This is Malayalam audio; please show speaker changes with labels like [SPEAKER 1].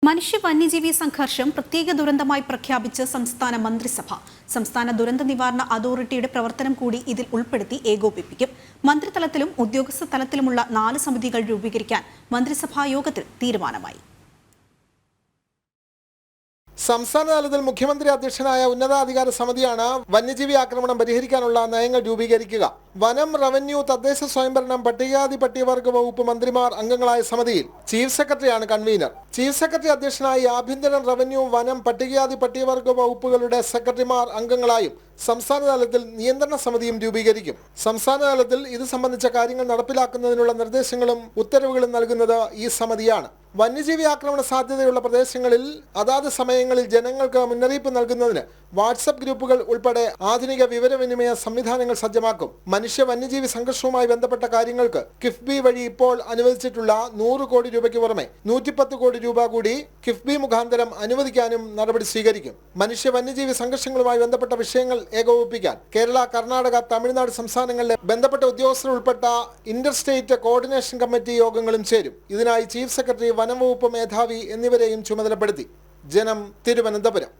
[SPEAKER 1] മനുഷ്യ വന്യജീവി സംഘർഷം പ്രത്യേക ദുരന്തമായി പ്രഖ്യാപിച്ച് സംസ്ഥാന മന്ത്രിസഭ. സംസ്ഥാന ദുരന്ത നിവാരണ അതോറിറ്റിയുടെ പ്രവർത്തനം കൂടി ഇതിൽ ഉൾപ്പെടുത്തി ഏകോപിപ്പിക്കും. മന്ത്രിതലത്തിലും ഉദ്യോഗസ്ഥ തലത്തിലുമുള്ള 4 സമിതികൾ രൂപീകരിക്കാൻ മന്ത്രിസഭാ യോഗത്തിൽ തീരുമാനമായി.
[SPEAKER 2] സംസ്ഥാന തലത്തിൽ മുഖ്യമന്ത്രി അധ്യക്ഷനായ ഉന്നതാധികാര സമിതിയാണ് വന്യജീവി ആക്രമണം പരിഹരിക്കാനുള്ള നയങ്ങൾ രൂപീകരിക്കുക. വനം, റവന്യൂ, തദ്ദേശ സ്വയംഭരണം, പട്ടികജാതി പട്ടികവർഗ വകുപ്പ് മന്ത്രിമാർ അംഗങ്ങളായ സമിതിയിൽ ചീഫ് സെക്രട്ടറിയാണ് കൺവീനർ. ചീഫ് സെക്രട്ടറി അധ്യക്ഷനായി ആഭ്യന്തരം, റവന്യൂ, വനം, പട്ടികജാതി പട്ടികവർഗ വകുപ്പുകളുടെ സെക്രട്ടറിമാർ അംഗങ്ങളായും സംസ്ഥാന തലത്തിൽ നിയന്ത്രണ സമിതിയും രൂപീകരിക്കും. സംസ്ഥാന തലത്തിൽ ഇത് സംബന്ധിച്ച കാര്യങ്ങൾ നടപ്പിലാക്കുന്നതിനുള്ള നിർദ്ദേശങ്ങളും ഉത്തരവുകളും നൽകുന്നത് ഈ സമിതിയാണ്. വന്യജീവി ആക്രമണ സാധ്യതയുള്ള പ്രദേശങ്ങളിൽ അതാത് സമയങ്ങളിൽ ജനങ്ങൾക്ക് മുന്നറിയിപ്പ് നൽകുന്നതിന് വാട്സപ്പ് ഗ്രൂപ്പുകൾ ഉൾപ്പെടെ ആധുനിക വിവരവിനിമയ സംവിധാനങ്ങൾ സജ്ജമാക്കും. മനുഷ്യ വന്യജീവി സംഘർഷവുമായി ബന്ധപ്പെട്ട കാര്യങ്ങൾക്ക് കിഫ്ബി വഴി ഇപ്പോൾ അനുവദിച്ചിട്ടുള്ള 100 കോടി രൂപയ്ക്ക് പുറമെ 110 കോടി രൂപ കൂടി കിഫ്ബി മുഖാന്തരം അനുവദിക്കാനും നടപടി സ്വീകരിക്കും. മനുഷ്യ വന്യജീവി സംഘർഷങ്ങളുമായി ബന്ധപ്പെട്ട വിഷയങ്ങൾ ഏകോപിപ്പിക്കാൻ കേരള, കർണാടക, തമിഴ്നാട് സംസ്ഥാനങ്ങളിലെ ബന്ധപ്പെട്ട ഉദ്യോഗസ്ഥർ ഉൾപ്പെട്ട ഇന്റർ സ്റ്റേറ്റ് കോർഡിനേഷൻ കമ്മിറ്റി യോഗങ്ങളും ചേരും. ഇതിനായി ചീഫ് സെക്രട്ടറി, വനം വകുപ്പ് മേധാവി എന്നിവരെയും ചുമതലപ്പെടുത്തി. ജനം, തിരുവനന്തപുരം.